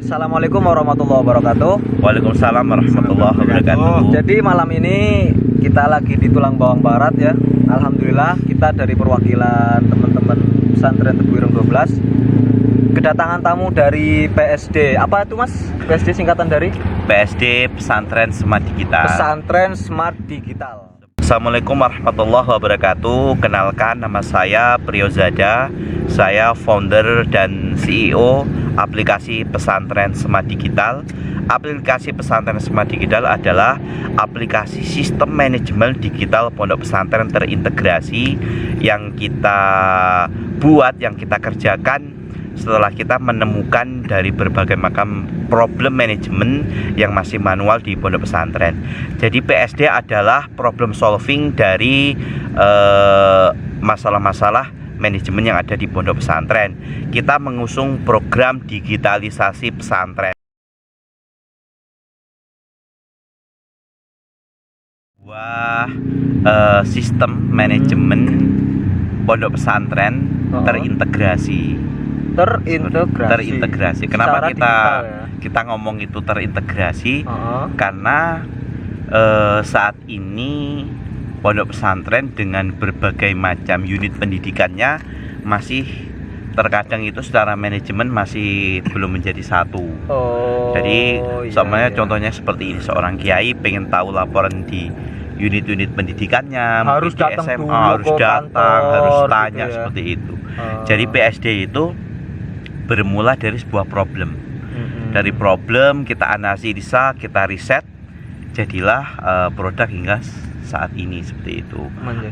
Assalamualaikum warahmatullahi wabarakatuh. Waalaikumsalam warahmatullahi wabarakatuh. Jadi malam ini kita lagi di Tulang Bawang Barat ya. Alhamdulillah kita dari perwakilan teman-teman pesantren Tebu Ireng 12 kedatangan tamu dari PSD. Apa itu Mas? PSD singkatan dari? PSD Pesantren Smart Digital. Pesantren Smart Digital. Assalamualaikum warahmatullahi wabarakatuh. Kenalkan, nama saya Priyozada. Saya founder dan CEO aplikasi Pesantren Smart Digital. Aplikasi Pesantren Smart Digital adalah aplikasi sistem manajemen digital pondok pesantren terintegrasi yang kita buat, yang kita kerjakan setelah kita menemukan dari berbagai macam problem manajemen yang masih manual di pondok pesantren. Jadi PSD adalah problem solving dari masalah-masalah manajemen yang ada di pondok pesantren. Kita mengusung program digitalisasi pesantren. Sistem manajemen pondok pesantren terintegrasi. Kenapa kita ngomong itu terintegrasi? Karena saat ini pondok pesantren dengan berbagai macam unit pendidikannya masih terkadang itu secara manajemen masih belum menjadi satu. Jadi contohnya seperti ini, seorang kiai pengen tahu laporan di unit-unit pendidikannya, harus di datang SMA dulu harus datang, kantor, harus tanya gitu ya. Seperti itu. Jadi PSD itu bermula dari sebuah problem. Dari problem kita analisa, kita riset, jadilah produk hingga saat ini seperti itu.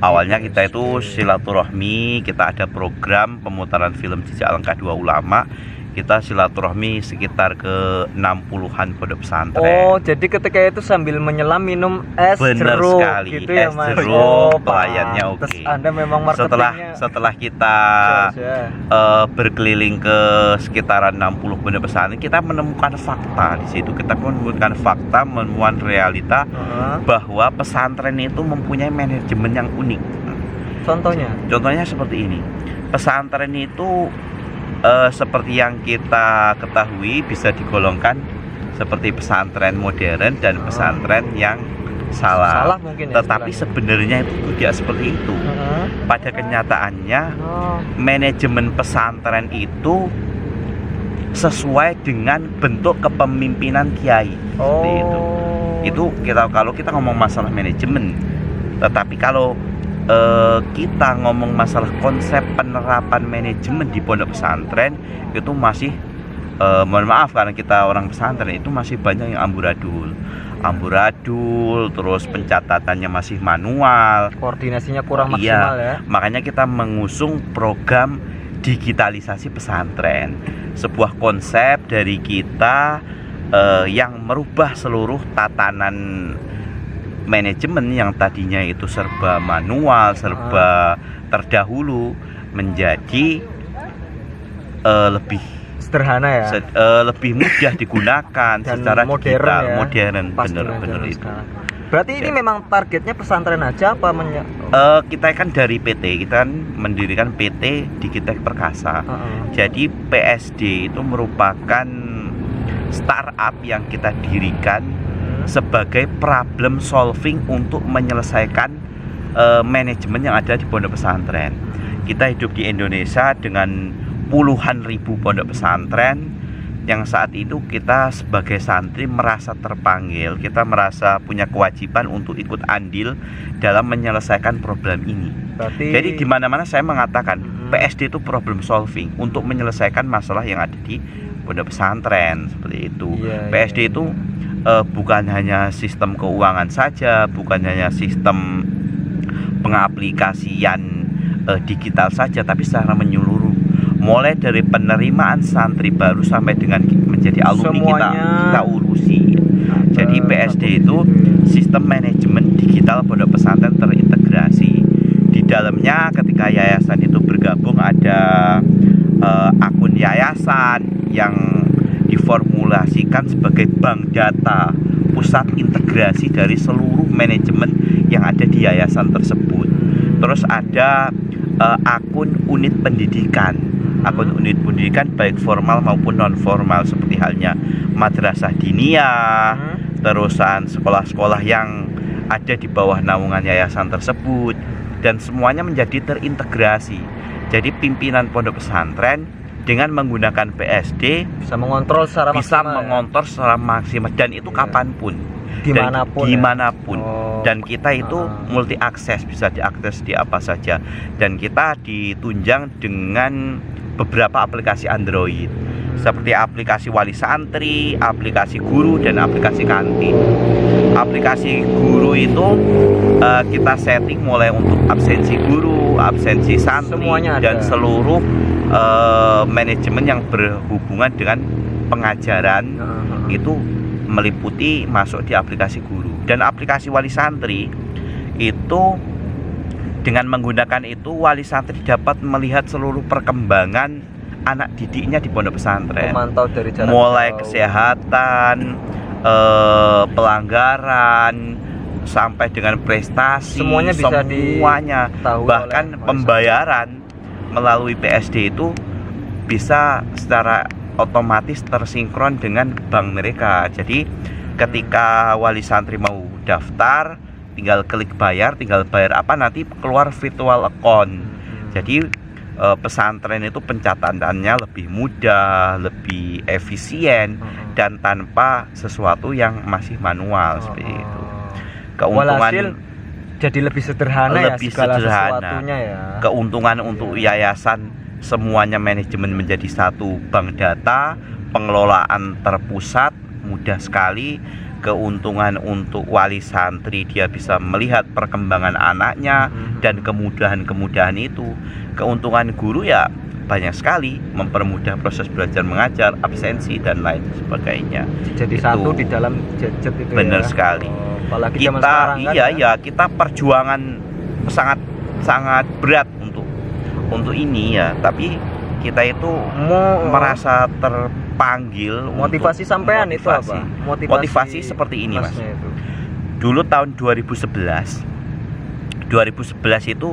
Awalnya kita itu silaturahmi, kita ada program pemutaran film Jejak Langkah Dua Ulama. Kita silaturahmi sekitar ke 60-an pondok pesantren. Oh, jadi ketika itu sambil menyelam minum es Bener jeruk sekali, gitu ya, es Mas? jeruk, pelayannya oke. Anda memang marketingnya. Setelah kita berkeliling ke sekitaran 60 pondok pesantren, kita menemukan fakta di situ. Kita menemukan fakta, menemukan realita bahwa pesantren itu mempunyai manajemen yang unik. Contohnya seperti ini. Pesantren itu seperti yang kita ketahui bisa digolongkan seperti pesantren modern dan pesantren yang salah mungkin ya, tetapi sebenarnya itu tidak seperti itu. Pada kenyataannya manajemen pesantren itu sesuai dengan bentuk kepemimpinan kiai. Seperti itu kalau kita ngomong masalah manajemen. Tetapi kalau kita ngomong masalah konsep penerapan manajemen di pondok pesantren itu masih mohon maaf karena kita orang pesantren itu masih banyak yang amburadul, terus pencatatannya masih manual, koordinasinya kurang maksimal ya. Makanya kita mengusung program digitalisasi pesantren, sebuah konsep dari kita yang merubah seluruh tatanan manajemen yang tadinya itu serba manual, serba terdahulu menjadi lebih sederhana ya, lebih mudah digunakan dan secara modern digital, ya? Modern, bener itu. Berarti ini memang targetnya pesantren aja apa? Kita kan dari PT, kita kan mendirikan PT Digitek Perkasa. Jadi PSD itu merupakan startup yang kita dirikan sebagai problem solving untuk menyelesaikan manajemen yang ada di pondok pesantren. Kita hidup di Indonesia dengan puluhan ribu pondok pesantren yang saat itu kita sebagai santri merasa terpanggil, kita merasa punya kewajiban untuk ikut andil dalam menyelesaikan problem ini. Jadi di mana-mana saya mengatakan PSD itu problem solving untuk menyelesaikan masalah yang ada di pondok pesantren seperti itu. PSD itu bukan hanya sistem keuangan saja, bukan hanya sistem pengaplikasian digital saja, tapi secara menyeluruh. Mulai dari penerimaan santri baru sampai dengan menjadi alumni kita urusi. Jadi PSD itu sistem manajemen digital pondok pesantren terintegrasi. Di dalamnya ketika yayasan itu bergabung ada akun yayasan yang diformulasikan sebagai bank data, pusat integrasi dari seluruh manajemen yang ada di yayasan tersebut. Terus ada akun unit pendidikan. Akun unit pendidikan baik formal maupun non formal, seperti halnya madrasah diniyah, terusan sekolah-sekolah yang ada di bawah naungan yayasan tersebut, dan semuanya menjadi terintegrasi. Jadi pimpinan pondok pesantren dengan menggunakan PSD bisa mengontrol secara maksimal dan itu kapanpun, dimanapun. Dan kita itu multi akses, bisa diakses di apa saja, dan kita ditunjang dengan beberapa aplikasi Android seperti aplikasi wali santri, aplikasi guru, dan aplikasi kantin. Aplikasi guru itu kita setting mulai untuk absensi guru, absensi santri, semuanya dan ada. Seluruh manajemen yang berhubungan dengan pengajaran itu meliputi masuk di aplikasi guru. Dan aplikasi wali santri itu dengan menggunakan itu wali santri dapat melihat seluruh perkembangan anak didiknya di pondok pesantren, memantau dari jarak mulai jauh, kesehatan, pelanggaran, sampai dengan prestasi, semuanya bisa bahkan pembayaran melalui PSD itu bisa secara otomatis tersinkron dengan bank mereka. Jadi ketika wali santri mau daftar, tinggal klik bayar, apa nanti keluar virtual account. Jadi pesantren itu pencatatannya lebih mudah, lebih efisien, dan tanpa sesuatu yang masih manual seperti itu. Keuntungan jadi lebih sederhana, sesuatunya ya. Keuntungan untuk yayasan, semuanya manajemen menjadi satu bank data, pengelolaan terpusat, mudah sekali. Keuntungan untuk wali santri, dia bisa melihat perkembangan anaknya dan kemudahan-kemudahan itu. Keuntungan guru ya banyak sekali, mempermudah proses belajar mengajar, absensi, dan lain sebagainya. Jadi itu satu di dalam gadget itu. Benar sekali. Apalagi kita sekarang, kita perjuangan sangat berat untuk ini ya, tapi kita itu merasa terpanggil. Motivasi sampean itu apa? Motivasi seperti ini, Mas. Itu. Dulu tahun 2011 itu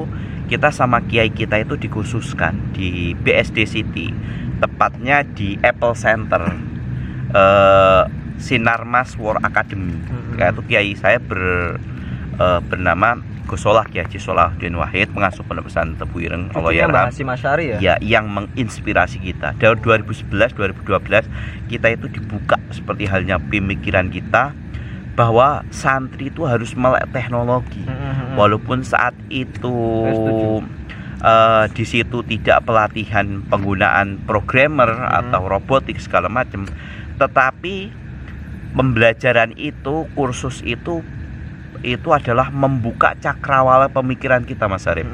kita sama kiai kita itu dikhususkan di BSD City, tepatnya di Apple Center, Sinarmas War Academy. Yaitu kiai saya bernama Gosolah, Kiai Haji Solahuddin Wahid, pengasuh pondok pesantren Tebu Ireng, Allah yarham. Ya, yang menginspirasi kita. Dari 2011 2012 kita itu dibuka seperti halnya pemikiran kita bahwa santri itu harus melek teknologi. Walaupun saat itu di situ tidak pelatihan penggunaan programmer atau robotik segala macam, tetapi pembelajaran itu, kursus itu adalah membuka cakrawala pemikiran kita, Mas Arif.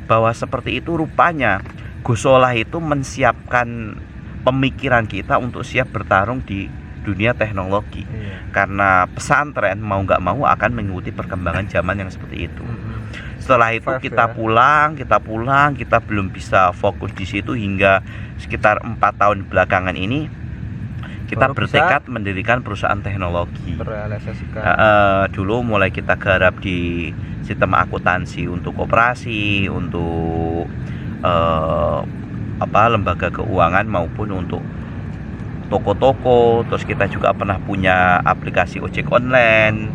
Bahwa seperti itu rupanya Gosolah itu mensiapkan pemikiran kita untuk siap bertarung di dunia teknologi. Karena pesantren mau nggak mau akan mengikuti perkembangan zaman yang seperti itu. Setelah itu kita pulang, kita belum bisa fokus di situ hingga sekitar 4 tahun belakangan ini kita bertekad mendirikan perusahaan teknologi. Dulu mulai kita garap di sistem akuntansi untuk koperasi, untuk lembaga keuangan maupun untuk toko-toko. Terus kita juga pernah punya aplikasi ojek online,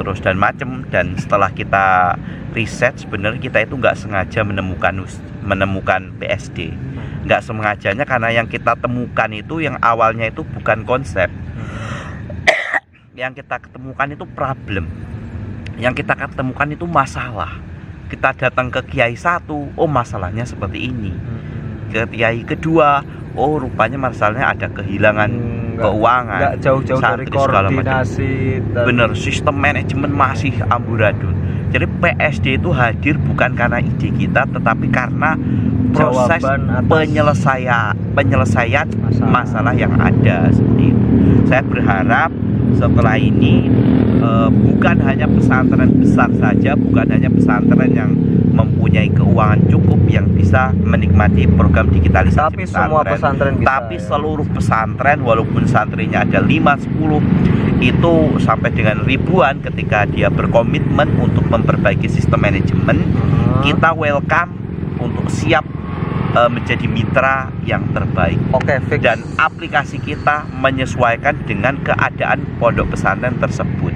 terus dan macam. Dan setelah kita riset, sebenarnya kita itu nggak sengaja menemukan PSD. Nggak sengajanya, karena yang kita temukan itu yang awalnya itu bukan konsep. Yang kita ketemukan itu problem. Yang kita ketemukan itu masalah. Kita datang ke kiai satu, oh masalahnya seperti ini. Ke kiai kedua, oh rupanya masalahnya ada kehilangan keuangan. Nggak jauh-jauh dari koordinasi. Bener, sistem manajemen masih amburadul. Jadi PSD itu hadir bukan karena ide kita, tetapi karena proses penyelesaian masalah yang ada seperti itu. Saya berharap setelah ini bukan hanya pesantren besar saja, bukan hanya pesantren yang mempunyai keuangan cukup yang bisa menikmati program digitalisasi tapi semua pesantren bisa, tapi seluruh pesantren, walaupun santrinya ada 5-10 itu sampai dengan ribuan, ketika dia berkomitmen untuk memperbaiki sistem manajemen, kita welcome untuk siap menjadi mitra yang terbaik. Oke, fix. Dan aplikasi kita menyesuaikan dengan keadaan pondok pesantren tersebut.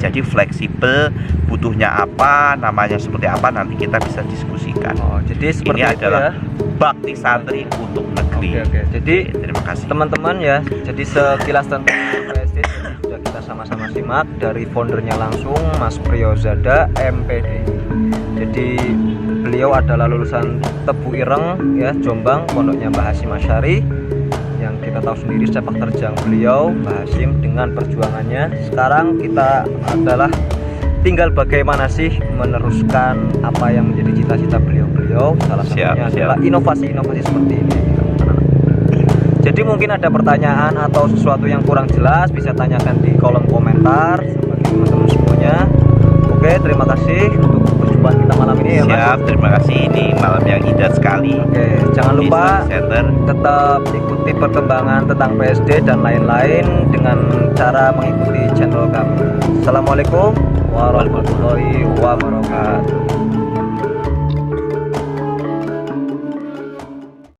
Jadi fleksibel, butuhnya apa, namanya seperti apa, nanti kita bisa diskusikan. Jadi seperti ini itu adalah ya. bakti santri untuk negeri. Oke. Jadi terima kasih teman-teman ya. Jadi sekilas tentang PSD sudah kita sama-sama simak dari foundernya langsung, Mas Priyozada MPD. Jadi beliau adalah lulusan Tebu Ireng ya, Jombang, pondoknya Mbah Hasyim Asy'ari. Yang kita tahu sendiri sepak terjang beliau Mbah Hasyim dengan perjuangannya. Sekarang kita adalah tinggal bagaimana sih meneruskan apa yang menjadi cita-cita beliau-beliau. Salah satunya adalah inovasi-inovasi seperti ini. Jadi mungkin ada pertanyaan atau sesuatu yang kurang jelas bisa tanyakan di kolom komentar bagi teman-teman semuanya. Oke, terima kasih untuk perjumpaan kita malam ini ya Mas. Siap, terima kasih, ini malam yang indah sekali. Oke, jangan lupa tetap ikuti perkembangan tentang PSD dan lain-lain dengan cara mengikuti channel kami. Assalamualaikum warahmatullahi wabarakatuh.